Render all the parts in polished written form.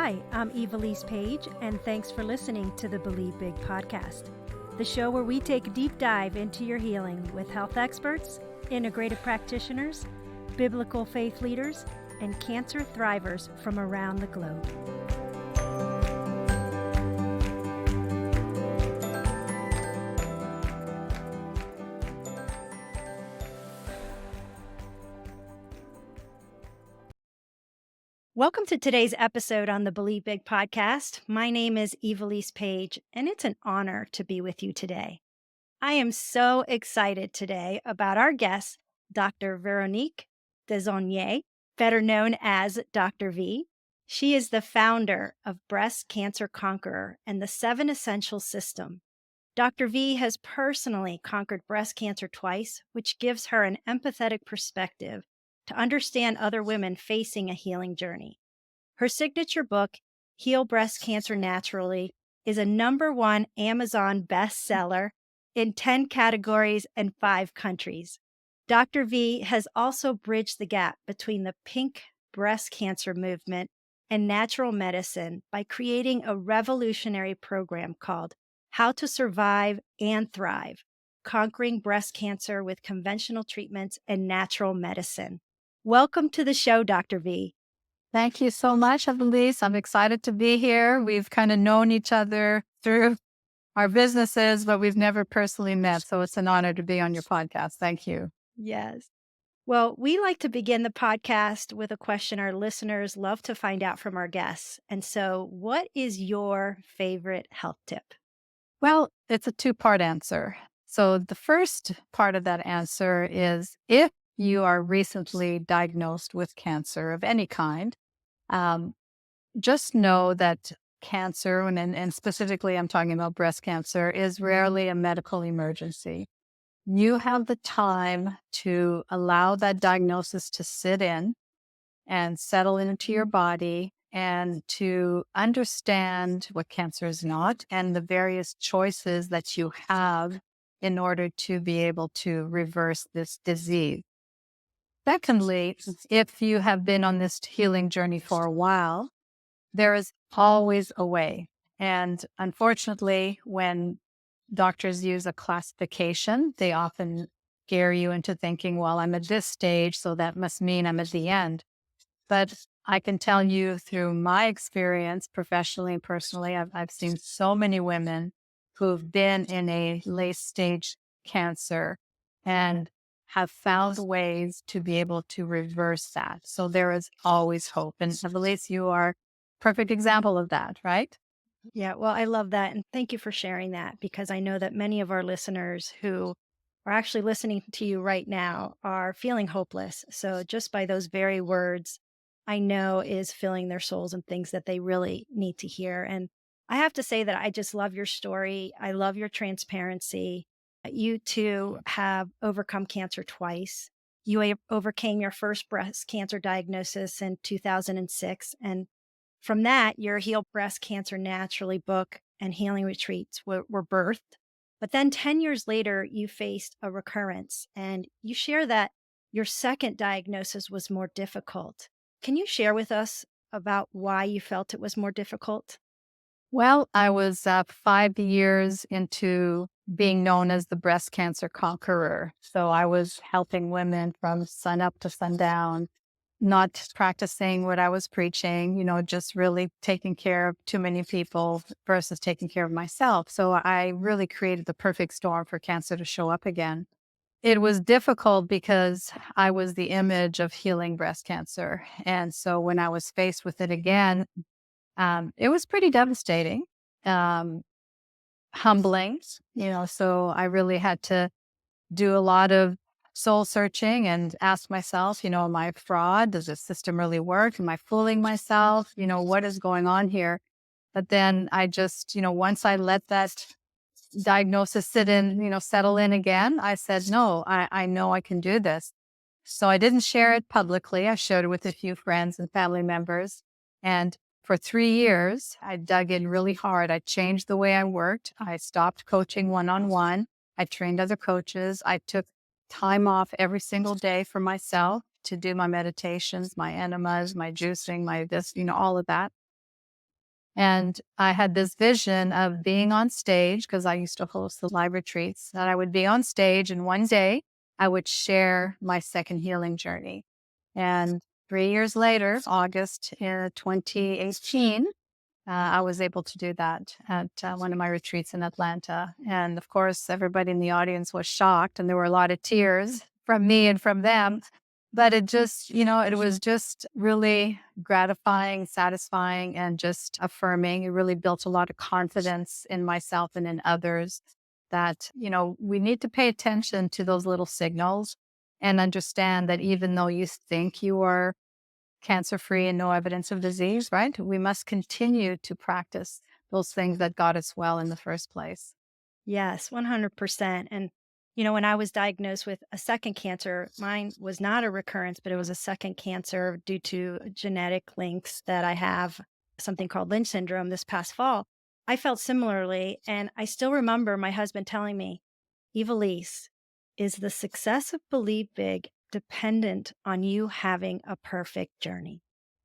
Hi, I'm Evilise Page, and thanks for listening to the Believe Big podcast, the show where we take a deep dive into your healing with health experts, integrative practitioners, biblical faith leaders, and cancer thrivers from around the globe. Welcome to today's episode on the Believe Big podcast. My name is Evilise Page, and it's an honor to be with you today. I am so excited today about our guest, Dr. Veronique Desaulniers, better known as Dr. V. She is the founder of Breast Cancer Conqueror and the 7 Essential System. Dr. V has personally conquered breast cancer twice, which gives her an empathetic perspective to understand other women facing a healing journey. Her signature book, Heal Breast Cancer Naturally, is a #1 Amazon bestseller in 10 categories and 5 countries. Dr. V has also bridged the gap between the pink breast cancer movement and natural medicine by creating a revolutionary program called How to Survive and Thrive, Conquering Breast Cancer with Conventional Treatments and Natural Medicine. Welcome to the show, Dr. V. Thank you so much, Elise. I'm excited to be here. We've kind of known each other through our businesses, but we've never personally met. So it's an honor to be on your podcast. Thank you. Yes. Well, we like to begin the podcast with a question our listeners love to find out from our guests. And so, what is your favorite health tip? Well, it's a 2-part answer. So the first part of that answer is if you are recently diagnosed with cancer of any kind, just know that cancer, and specifically I'm talking about breast cancer, is rarely a medical emergency. You have the time to allow that diagnosis to sit in and settle into your body and to understand what cancer is not and the various choices that you have in order to be able to reverse this disease. Secondly, if you have been on this healing journey for a while, there is always a way. And unfortunately, when doctors use a classification, they often scare you into thinking, well, I'm at this stage, so that must mean I'm at the end. But I can tell you through my experience, professionally and personally, I've seen so many women who've been in a late stage cancer and have found ways to be able to reverse that. So there is always hope. And Elise, you are a perfect example of that, right? Yeah, well, I love that. And thank you for sharing that, because I know that many of our listeners who are actually listening to you right now are feeling hopeless. So just by those very words, I know is filling their souls and things that they really need to hear. And I have to say that I just love your story. I love your transparency. You too have overcome cancer twice. Overcame your first breast cancer diagnosis in 2006. And from that, your Heal Breast Cancer Naturally book and healing retreats were birthed. But then 10 years later, you faced a recurrence, and you share that your second diagnosis was more difficult. Can you share with us about why you felt it was more difficult? Well, I was 5 years into being known as the Breast Cancer Conqueror. So I was helping women from sun up to sundown, not practicing what I was preaching, just really taking care of too many people versus taking care of myself. So I really created the perfect storm for cancer to show up again. It was difficult because I was the image of healing breast cancer. And so when I was faced with it again, it was pretty devastating, humbling, so I really had to do a lot of soul searching and ask myself, am I a fraud? Does this system really work? Am I fooling myself? What is going on here? But then I just, once I let that diagnosis sit in, settle in again, I said, no, I know I can do this. So I didn't share it publicly. I shared it with a few friends and family members. And for 3 years, I dug in really hard. I changed the way I worked. I stopped coaching one-on-one. I trained other coaches. I took time off every single day for myself to do my meditations, my enemas, my juicing, my this, all of that. And I had this vision of being on stage because I used to host the live retreats, that I would be on stage and one day I would share my second healing journey. And 3 years later, August 2018, I was able to do that at one of my retreats in Atlanta. And of course, everybody in the audience was shocked, and there were a lot of tears from me and from them. But it just, it was just really gratifying, satisfying, and just affirming. It really built a lot of confidence in myself and in others that, we need to pay attention to those little signals and understand that even though you think you are cancer free and no evidence of disease, right? We must continue to practice those things that got us well in the first place. Yes, 100%. And, when I was diagnosed with a second cancer, mine was not a recurrence, but it was a second cancer due to genetic links that I have, something called Lynch syndrome this past fall. I felt similarly. And I still remember my husband telling me, Evilise, is the success of Believe Big dependent on you having a perfect journey?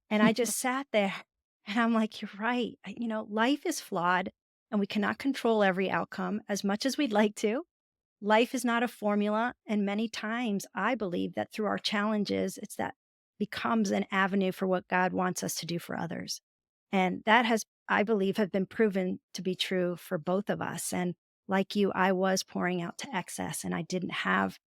And I just sat there and I'm like, you're right. Life is flawed and we cannot control every outcome as much as we'd like to. Life is not a formula. And many times I believe that through our challenges, it's that becomes an avenue for what God wants us to do for others. And that has, I believe, have been proven to be true for both of us. And like you, I was pouring out to excess and I didn't have,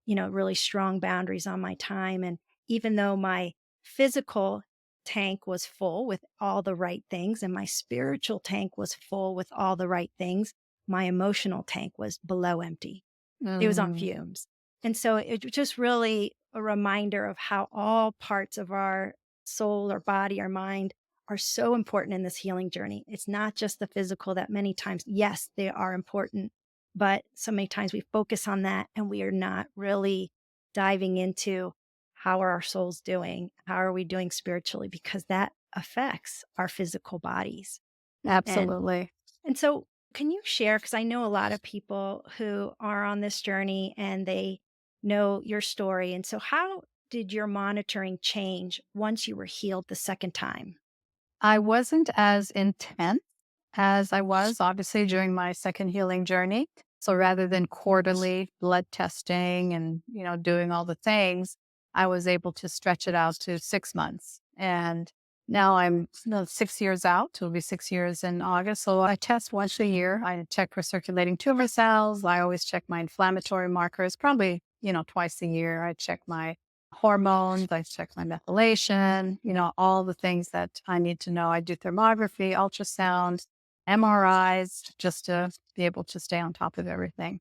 really strong boundaries on my time. And even though my physical tank was full with all the right things and my spiritual tank was full with all the right things, my emotional tank was below empty. It was on Mm, fumes. And so it was just really a reminder of how all parts of our soul or body or mind are so important in this healing journey. It's not just the physical that many times, yes, they are important, but so many times we focus on that and we are not really diving into how are our souls doing? How are we doing spiritually? Because that affects our physical bodies. And absolutely. and so, can you share? Because I know a lot of people who are on this journey and they know your story. And so, how did your monitoring change once you were healed the second time? I wasn't as intense as I was obviously during my second healing journey. So rather than quarterly blood testing and, doing all the things, I was able to stretch it out to 6 months. And now I'm 6 years out. It'll be 6 years in August. So I test once a year. I check for circulating tumor cells. I always check my inflammatory markers, probably, twice a year. I check my hormones, I check my methylation, all the things that I need to know. I do thermography, ultrasound, MRIs, just to be able to stay on top of everything.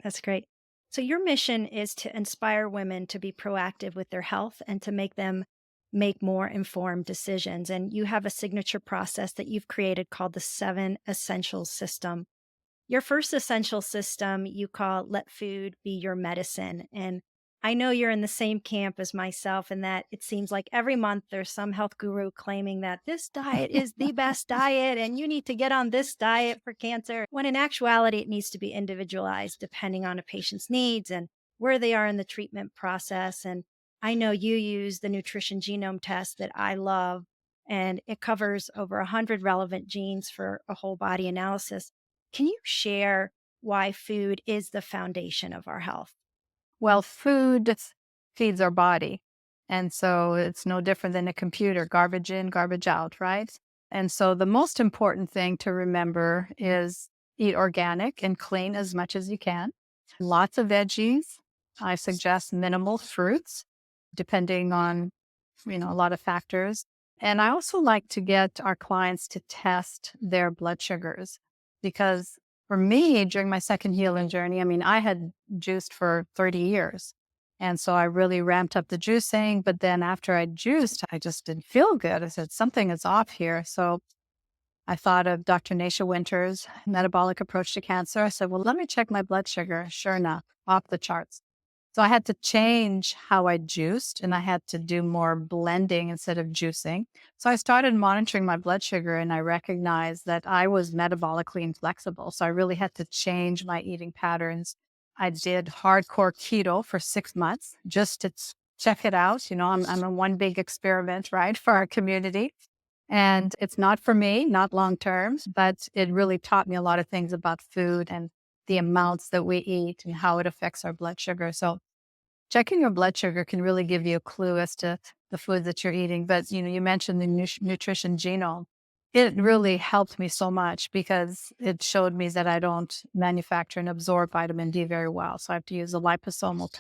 That's great. So, your mission is to inspire women to be proactive with their health and to make them make more informed decisions. And you have a signature process that you've created called the Seven Essentials System. Your first essential system you call let food be your medicine. And I know you're in the same camp as myself in that it seems like every month there's some health guru claiming that this diet is the best diet and you need to get on this diet for cancer. When in actuality, it needs to be individualized depending on a patient's needs and where they are in the treatment process. And I know you use the nutrition genome test that I love, and it covers over 100 relevant genes for a whole body analysis. Can you share why food is the foundation of our health? Well, food feeds our body. And so it's no different than a computer, garbage in, garbage out, right? And so the most important thing to remember is eat organic and clean as much as you can. Lots of veggies. I suggest minimal fruits, depending on, a lot of factors. And I also like to get our clients to test their blood sugars because for me, during my second healing journey, I mean, I had juiced for 30 years. And so I really ramped up the juicing. But then after I juiced, I just didn't feel good. I said, something is off here. So I thought of Dr. Nasha Winter's metabolic approach to cancer. I said, well, let me check my blood sugar. Sure enough, off the charts. So I had to change how I juiced and I had to do more blending instead of juicing. So I started monitoring my blood sugar and I recognized that I was metabolically inflexible. So I really had to change my eating patterns. I did hardcore keto for 6 months just to check it out. I'm a one big experiment, right, for our community. And it's not for me, not long term, but it really taught me a lot of things about food and the amounts that we eat and how it affects our blood sugar. So checking your blood sugar can really give you a clue as to the food that you're eating. But you mentioned the nutrition genome. It really helped me so much because it showed me that I don't manufacture and absorb vitamin D very well. So I have to use a liposomal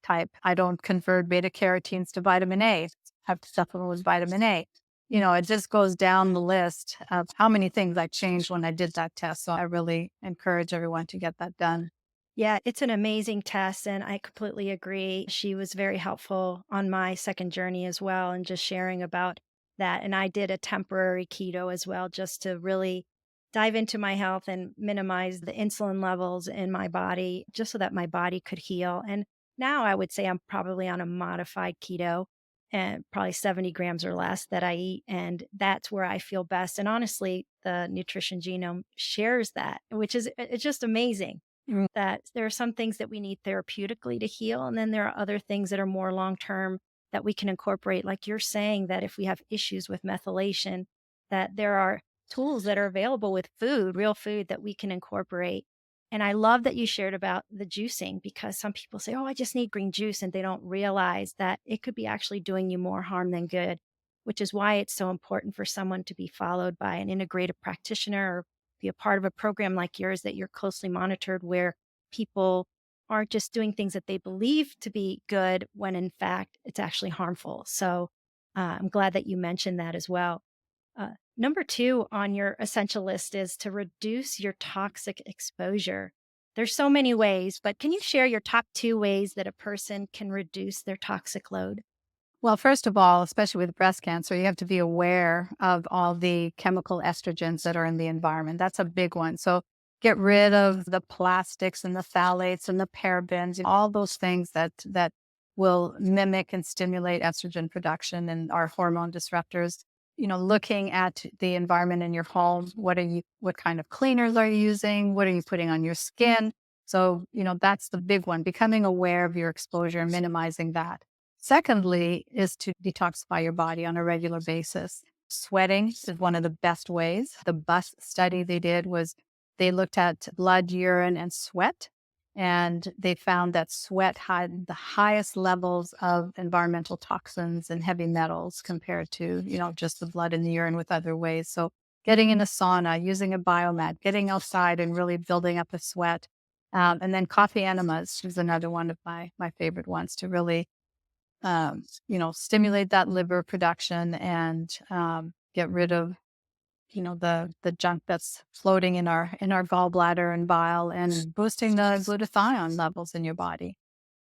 type. I don't convert beta carotenes to vitamin A. I have to supplement with vitamin A. It just goes down the list of how many things I changed when I did that test. So I really encourage everyone to get that done. Yeah, it's an amazing test, and I completely agree. She was very helpful on my second journey as well, and just sharing about that. And I did a temporary keto as well, just to really dive into my health and minimize the insulin levels in my body, just so that my body could heal. And now I would say I'm probably on a modified keto and probably 70 grams or less that I eat. And that's where I feel best. And honestly, the nutrition genome shares that, which is it's just amazing that there are some things that we need therapeutically to heal. And then there are other things that are more long term that we can incorporate. Like you're saying, that if we have issues with methylation, that there are tools that are available with food, real food that we can incorporate. And I love that you shared about the juicing because some people say, oh, I just need green juice. And they don't realize that it could be actually doing you more harm than good, which is why it's so important for someone to be followed by an integrative practitioner or be a part of a program like yours that you're closely monitored where people aren't just doing things that they believe to be good when in fact it's actually harmful. So I'm glad that you mentioned that as well. Number two on your essential list is to reduce your toxic exposure. There's so many ways, but can you share your top two ways that a person can reduce their toxic load? Well, first of all, especially with breast cancer, you have to be aware of all the chemical estrogens that are in the environment. That's a big one. So get rid of the plastics and the phthalates and the parabens, all those things that will mimic and stimulate estrogen production and are hormone disruptors. Looking at the environment in your home, what kind of cleaners are you using? What are you putting on your skin? So, that's the big one, becoming aware of your exposure and minimizing that. Secondly, is to detoxify your body on a regular basis. Sweating is one of the best ways. The bus study they did was they looked at blood, urine, and sweat, and they found that sweat had the highest levels of environmental toxins and heavy metals compared to, just the blood and the urine with other ways. So getting in a sauna, using a biomat, getting outside and really building up a sweat. And then coffee enemas is another one of my favorite ones to really stimulate that liver production and get rid of, the junk that's floating in our gallbladder and bile and boosting the glutathione levels in your body.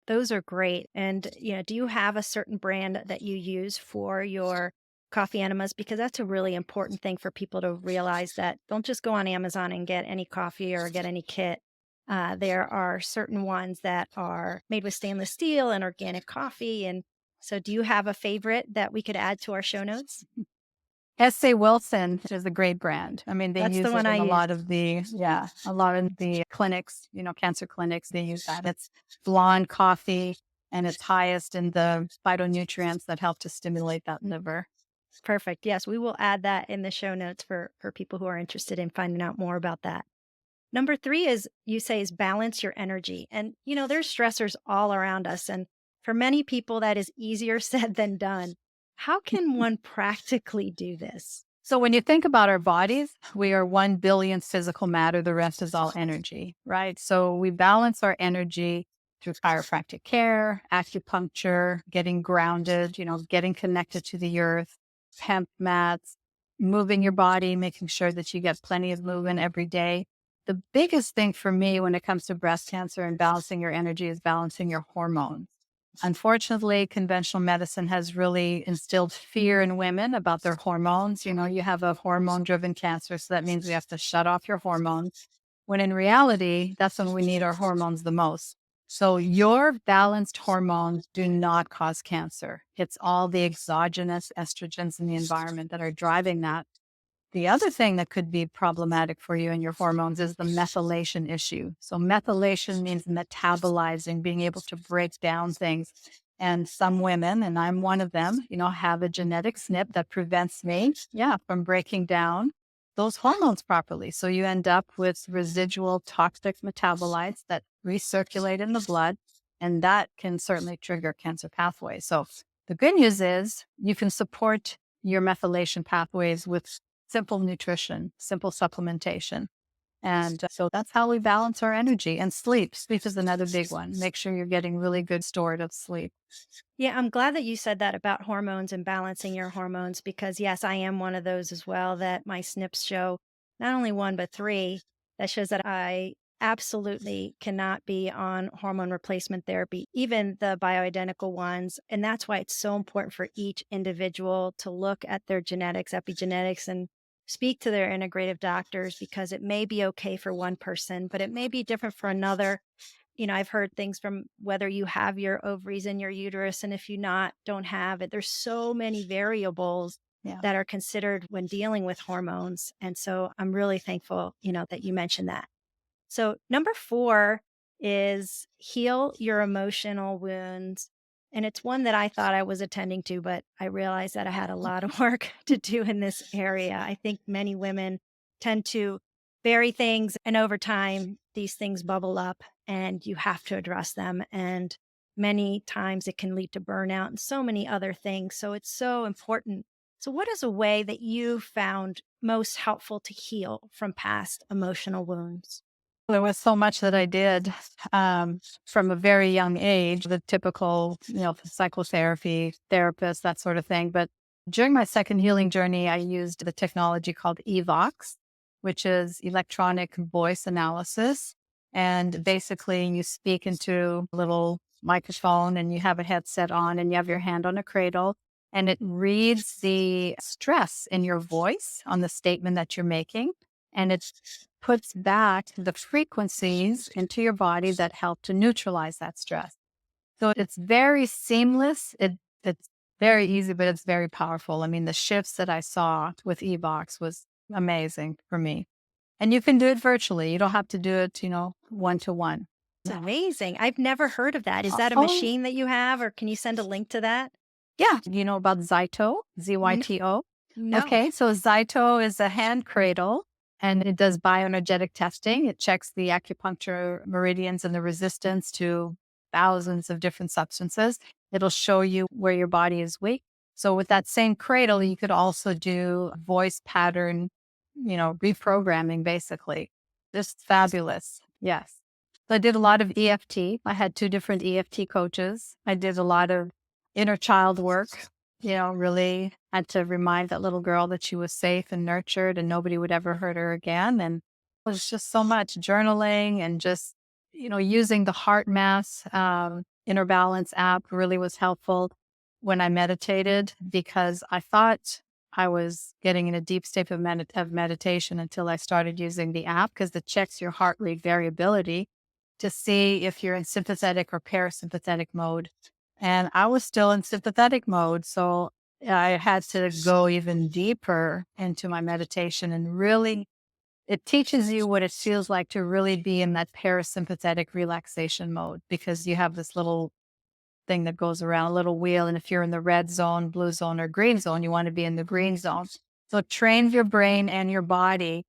Those are great. And, do you have a certain brand that you use for your coffee enemas? Because that's a really important thing for people to realize that don't just go on Amazon and get any coffee or get any kit. There are certain ones that are made with stainless steel and organic coffee. And so, do you have a favorite that we could add to our show notes? S.A. Wilson is a great brand. I mean, they That's the use it one I in use. a lot of the clinics, cancer clinics, they use that. It's blonde coffee and it's highest in the phytonutrients that help to stimulate that liver. Perfect. Yes, we will add that in the show notes for people who are interested in finding out more about that. Number 3 is you say is balance your energy. And, there's stressors all around us. And for many people, that is easier said than done. How can one practically do this? So when you think about our bodies, we are 1 billion physical matter. The rest is all energy, right? So we balance our energy through chiropractic care, acupuncture, getting grounded, getting connected to the earth, hemp mats, moving your body, making sure that you get plenty of movement every day. The biggest thing for me when it comes to breast cancer and balancing your energy is balancing your hormones. Unfortunately, conventional medicine has really instilled fear in women about their hormones. You have a hormone driven cancer, so that means we have to shut off your hormones. When in reality, that's when we need our hormones the most. So, your balanced hormones do not cause cancer. It's all the exogenous estrogens in the environment that are driving that. The other thing that could be problematic for you and your hormones is the methylation issue. So, methylation means metabolizing, being able to break down things. And some women, and I'm one of them, have a genetic SNP that prevents me, from breaking down those hormones properly. So you end up with residual toxic metabolites that recirculate in the blood, and that can certainly trigger cancer pathways. So the good news is you can support your methylation pathways with simple nutrition, simple supplementation. And so that's how we balance our energy. And sleep. Sleep is another big one. Make sure you're getting really good storative sleep. Yeah, I'm glad that you said that about hormones and balancing your hormones because, yes, I am one of those as well that my SNPs show not only one, but three. That shows that I absolutely cannot be on hormone replacement therapy, even the bioidentical ones. And that's why it's so important for each individual to look at their genetics, epigenetics, and speak to their integrative doctors because it may be okay for one person, but it may be different for another. I've heard things from whether you have your ovaries in your uterus and if you not don't have it. There's so many variables Yeah. that are considered when dealing with hormones. And so I'm really thankful, that you mentioned that. So number 4 is heal your emotional wounds. And it's one that I thought I was attending to, but I realized that I had a lot of work to do in this area. I think many women tend to bury things, and over time, these things bubble up and you have to address them. And many times it can lead to burnout and so many other things. So it's so important. So, what is a way that you found most helpful to heal from past emotional wounds? There was so much that I did from a very young age, the typical, psychotherapy, therapist, that sort of thing. But during my second healing journey, I used the technology called EVOX, which is electronic voice analysis. And basically, you speak into a little microphone and you have a headset on and you have your hand on a cradle. And it reads the stress in your voice on the statement that you're making. And it puts back the frequencies into your body that help to neutralize that stress. So it's very seamless. It's very easy, but it's very powerful. I mean, the shifts that I saw with eBox was amazing for me. And you can do it virtually. You don't have to do it, one to one. It's amazing. I've never heard of that. Is that a Oh, machine that you have, or can you send a link to that? yeah. You know about Zyto, N ZYTO? no. Okay, so Zyto is a hand cradle and it does bioenergetic testing. It checks the acupuncture meridians and the resistance to thousands of different substances. It'll show you where your body is weak. So with that same cradle, you could also do voice pattern, reprogramming basically. Just fabulous. Yes. So I did a lot of EFT. I had two different EFT coaches. I did a lot of inner child work, really had to remind that little girl that she was safe and nurtured and nobody would ever hurt her again. And it was just so much journaling and just, using the heart mass inner balance app really was helpful when I meditated because I thought I was getting in a deep state of meditation until I started using the app because it checks your heart rate variability to see if you're in sympathetic or parasympathetic mode. And I was still in sympathetic mode. So I had to go even deeper into my meditation and really, it teaches you what it feels like to really be in that parasympathetic relaxation mode because you have this little thing that goes around, a little wheel. And if you're in the red zone, blue zone, or green zone, you want to be in the green zone. So train your brain and your body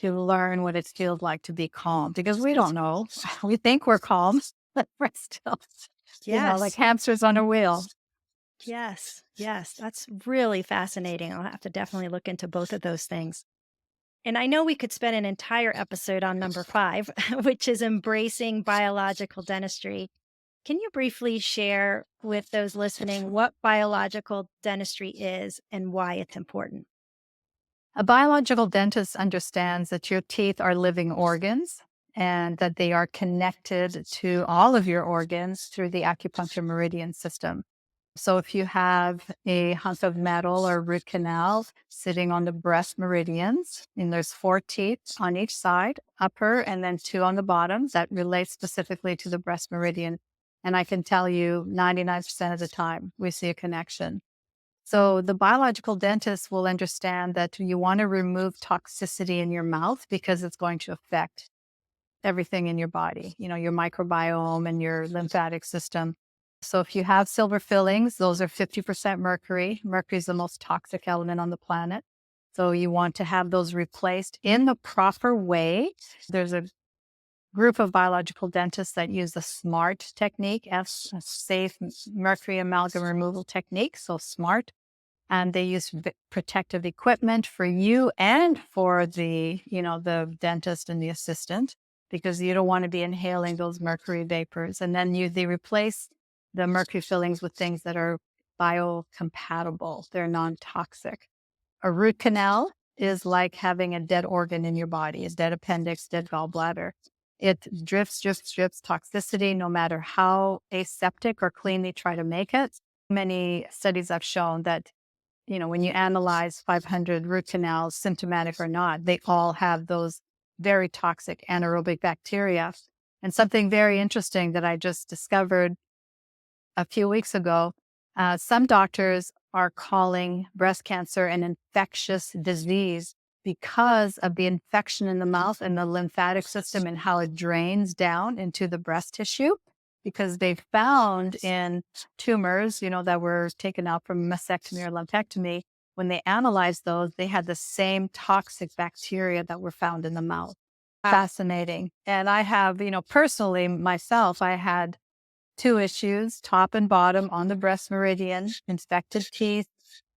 to learn what it feels like to be calm because we don't know. We think we're calm, but we're still, like Yes. hamsters on a wheel. Yes. Yes. That's really fascinating. I'll have to definitely look into both of those things. And I know we could spend an entire episode on number 5, which is embracing biological dentistry. Can you briefly share with those listening what biological dentistry is and why it's important? A biological dentist understands that your teeth are living organs and that they are connected to all of your organs through the acupuncture meridian system. So if you have a hunk of metal or root canal sitting on the breast meridians, and there's 4 teeth on each side, upper and then 2 on the bottom, that relate specifically to the breast meridian. And I can tell you 99% of the time we see a connection. So the biological dentist will understand that you want to remove toxicity in your mouth because it's going to affect everything in your body, your microbiome and your lymphatic system. So if you have silver fillings, those are 50% mercury. Mercury is the most toxic element on the planet. So you want to have those replaced in the proper way. There's a group of biological dentists that use the SMART technique, safe mercury amalgam removal technique. So SMART. And they use protective equipment for you and for the dentist and the assistant, because you don't want to be inhaling those mercury vapors. And then they replace the mercury fillings with things that are biocompatible. They're non-toxic. A root canal is like having a dead organ in your body, a dead appendix, dead gallbladder. It drips toxicity no matter how aseptic or clean they try to make it. Many studies have shown that when you analyze 500 root canals, symptomatic or not, they all have those very toxic anaerobic bacteria. And something very interesting that I just discovered a few weeks ago, some doctors are calling breast cancer an infectious disease because of the infection in the mouth and the lymphatic system and how it drains down into the breast tissue. Because they found in tumors, that were taken out from mastectomy or lumpectomy, when they analyzed those, they had the same toxic bacteria that were found in the mouth. Fascinating. And I have, personally myself, I had two issues, top and bottom on the breast meridian, infected teeth.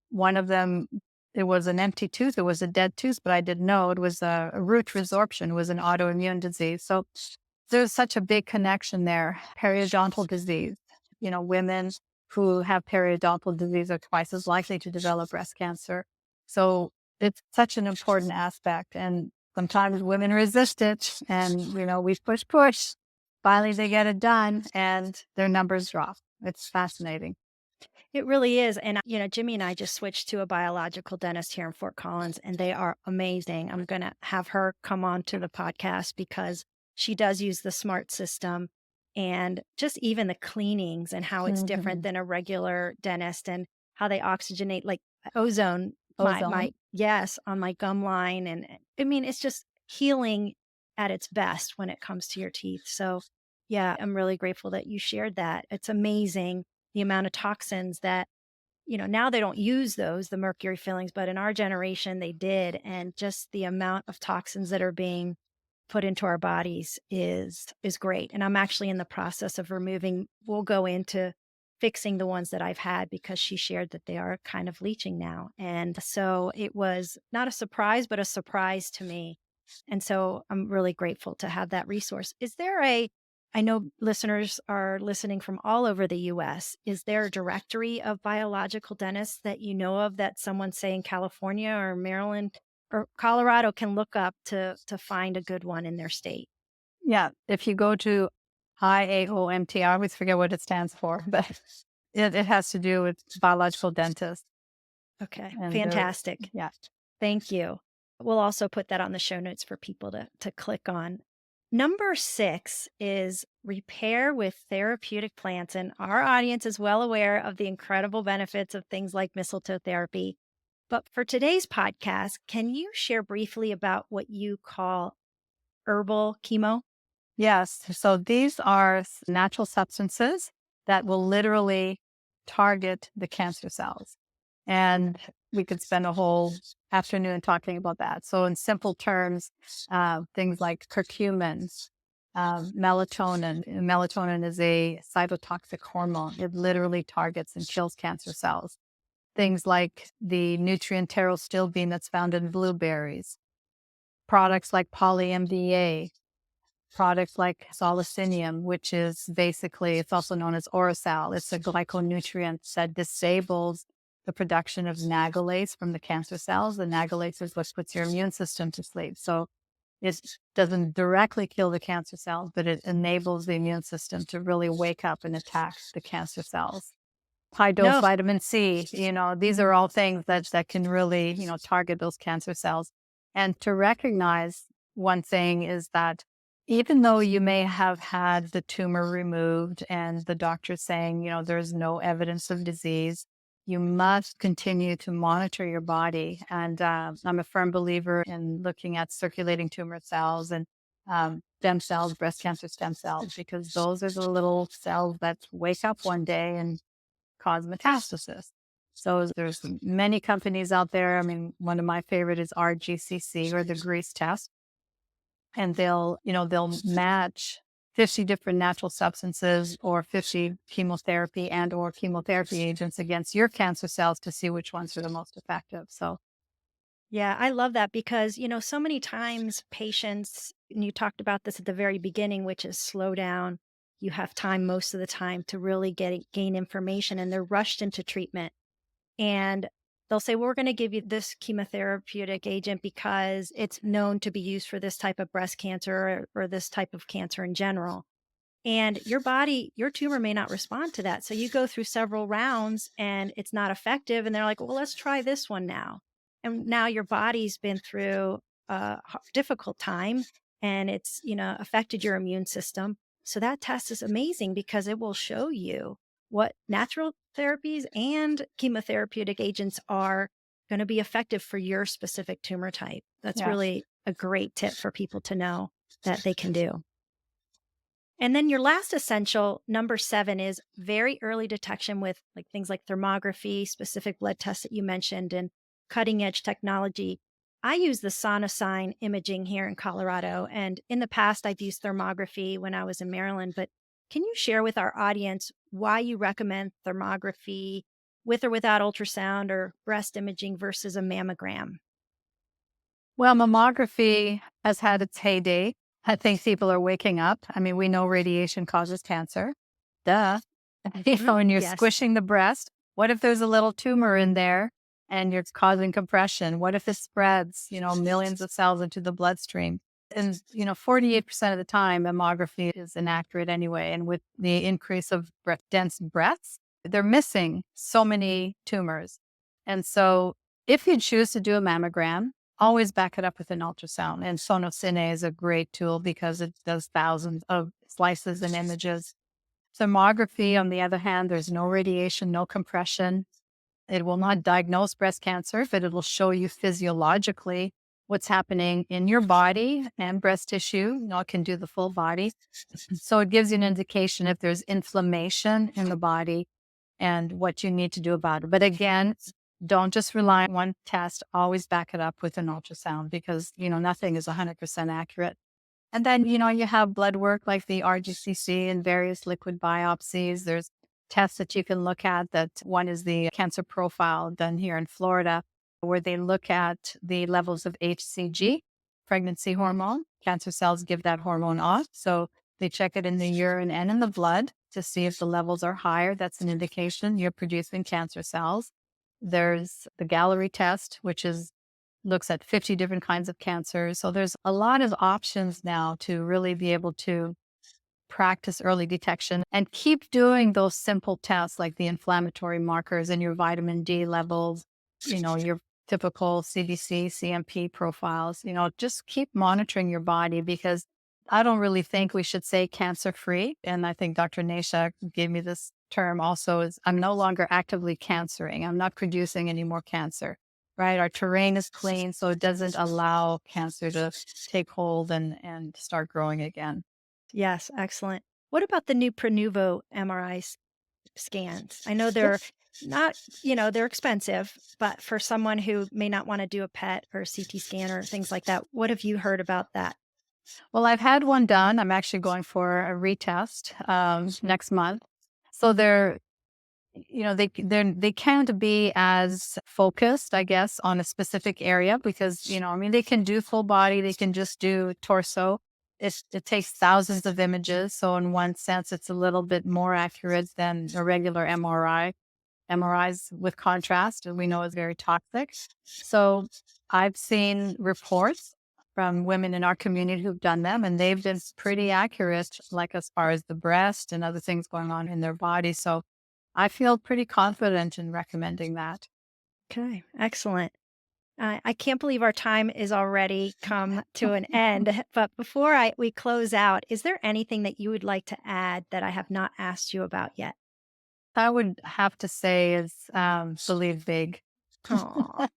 One of them, it was an empty tooth. It was a dead tooth, but I didn't know it was a root resorption. It was an autoimmune disease. So there's such a big connection there. Periodontal disease. Women who have periodontal disease are twice as likely to develop breast cancer. So it's such an important aspect. And sometimes women resist it. And, we push. Finally, they get it done and their numbers drop. It's fascinating. It really is. And, Jimmy and I just switched to a biological dentist here in Fort Collins, and they are amazing. I'm going to have her come on to the podcast because she does use the SMART system and just even the cleanings and how it's different Mhm. than a regular dentist and how they oxygenate like ozone, my, Ozone. yes, on my gum line. And I mean, it's just healing at its best when it comes to your teeth. So, yeah, I'm really grateful that you shared that. It's amazing the amount of toxins that, now they don't use those, the mercury fillings, but in our generation they did. And just the amount of toxins that are being put into our bodies is great. And I'm actually in the process of removing, we'll go into fixing the ones that I've had because she shared that they are kind of leaching now. And so it was not a surprise, but a surprise to me. And so I'm really grateful to have that resource. I know listeners are listening from all over the US. Is there a directory of biological dentists that you know of that someone, say, in California or Maryland or Colorado can look up to find a good one in their state? Yeah. If you go to IAOMT, I always forget what it stands for, but it has to do with biological dentists. Okay, And fantastic. yeah. Thank you. We'll also put that on the show notes for people to click on. Number 6 is repair with therapeutic plants. And our audience is well aware of the incredible benefits of things like mistletoe therapy. But for today's podcast, can you share briefly about what you call herbal chemo? Yes. So these are natural substances that will literally target the cancer cells. And we could spend a whole afternoon talking about that. So, in simple terms, things like curcumin, melatonin. Melatonin is a cytotoxic hormone. It literally targets and kills cancer cells. Things like the nutrient pterostilbene that's found in blueberries, products like poly-MDA, products like salicinium, which is basically, it's also known as orosal. It's a glyconutrient that disables the production of nagalase from the cancer cells. The nagalase is what puts your immune system to sleep. So it doesn't directly kill the cancer cells, but it enables the immune system to really wake up and attack the cancer cells. High dose No. vitamin C, these are all things that can really, target those cancer cells. And to recognize one thing is that even though you may have had the tumor removed and the doctor saying, there's no evidence of disease, you must continue to monitor your body. And I'm a firm believer in looking at circulating tumor cells and stem cells, breast cancer stem cells, because those are the little cells that wake up one day and cause metastasis. So there's many companies out there. I mean, one of my favorite is RGCC, or the grease test, and they'll match 50 different natural substances or 50 chemotherapy and or chemotherapy agents against your cancer cells to see which ones are the most effective. So Yeah, I love that because, so many times patients, and you talked about this at the very beginning, which is slow down. You have time most of the time to really gain information, and they're rushed into treatment. And they'll say, well, we're going to give you this chemotherapeutic agent because it's known to be used for this type of breast cancer or this type of cancer in general. And your body, your tumor may not respond to that. So you go through several rounds and it's not effective. And they're like, well, let's try this one now. And now your body's been through a difficult time and it's, affected your immune system. So that test is amazing because it will show you what natural therapies and chemotherapeutic agents are going to be effective for your specific tumor type. That's yeah. really a great tip for people to know that they can do. And then your last essential, number 7, is very early detection with like things like thermography, specific blood tests that you mentioned, and cutting edge technology. I use the Sonosign imaging here in Colorado. And in the past, I've used thermography when I was in Maryland. But can you share with our audience why you recommend thermography with or without ultrasound or breast imaging versus a mammogram? Well, mammography has had its heyday. I think people are waking up. I mean, we know radiation causes cancer. Duh. When you're Yes. squishing the breast, what if there's a little tumor in there and you're causing compression? What if it spreads, millions of cells into the bloodstream? And, 48% of the time, mammography is inaccurate anyway. And with the increase of dense breasts, they're missing so many tumors. And so if you choose to do a mammogram, always back it up with an ultrasound. And Sonocine is a great tool because it does thousands of slices and images. Thermography, on the other hand, there's no radiation, no compression. It will not diagnose breast cancer, but it will show you physiologically what's happening in your body and breast tissue. It can do the full body. So it gives you an indication if there's inflammation in the body and what you need to do about it. But again, don't just rely on one test. Always back it up with an ultrasound because, nothing is 100% accurate. And then, you have blood work like the RGCC and various liquid biopsies. There's tests that you can look at. That one is the cancer profile done here in Florida, where they look at the levels of HCG, pregnancy hormone. Cancer cells give that hormone off. So they check it in the urine and in the blood to see if the levels are higher. That's an indication you're producing cancer cells. There's the Gallery test, which is looks at 50 different kinds of cancers. So there's a lot of options now to really be able to practice early detection and keep doing those simple tests like the inflammatory markers and your vitamin D levels, your typical CBC, CMP profiles, just keep monitoring your body because I don't really think we should say cancer free. And I think Dr. Nasha gave me this term also is I'm no longer actively cancering. I'm not producing any more cancer, right? Our terrain is clean, so it doesn't allow cancer to take hold and start growing again. Yes, excellent. What about the new Prenuvo MRI scans? I know they're not, they're expensive, but for someone who may not want to do a PET or CT scan or things like that, what have you heard about that? Well, I've had one done. I'm actually going for a retest next month. So they can't be as focused, I guess, on a specific area because I mean they can do full body, they can just do torso. It takes thousands of images, so in one sense, it's a little bit more accurate than a regular MRI. MRIs with contrast, and we know is very toxic. So I've seen reports from women in our community who've done them, and they've been pretty accurate, like as far as the breast and other things going on in their body. So I feel pretty confident in recommending that. Okay, excellent. I can't believe our time is already come to an end. But before we close out, is there anything that you would like to add that I have not asked you about yet? I would have to say is believe big. Aw,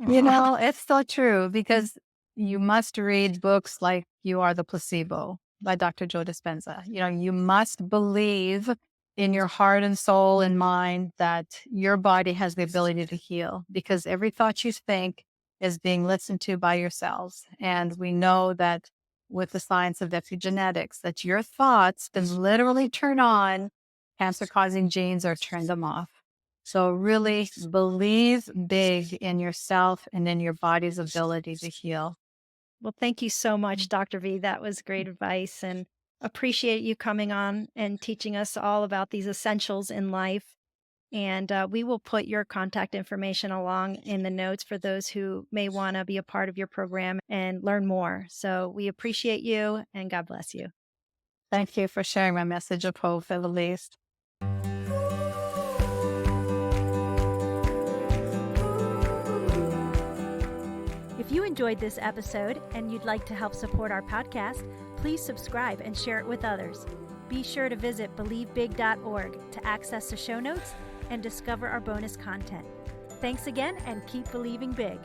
aw. It's so true because you must read books like You Are the Placebo by Dr. Joe Dispenza. You must believe in your heart and soul and mind that your body has the ability to heal, because every thought you think is being listened to by your cells. And we know that with the science of epigenetics, that your thoughts can literally turn on cancer causing genes or turn them off. So really believe big in yourself and in your body's ability to heal. Well, thank you so much, Dr. V. That was great advice, and appreciate you coming on and teaching us all about these essentials in life. And we will put your contact information along in the notes for those who may want to be a part of your program and learn more. So we appreciate you, and God bless you. Thank you for sharing my message of hope, at least. If you enjoyed this episode and you'd like to help support our podcast, please subscribe and share it with others. Be sure to visit believebig.org to access the show notes and discover our bonus content. Thanks again, and keep believing big.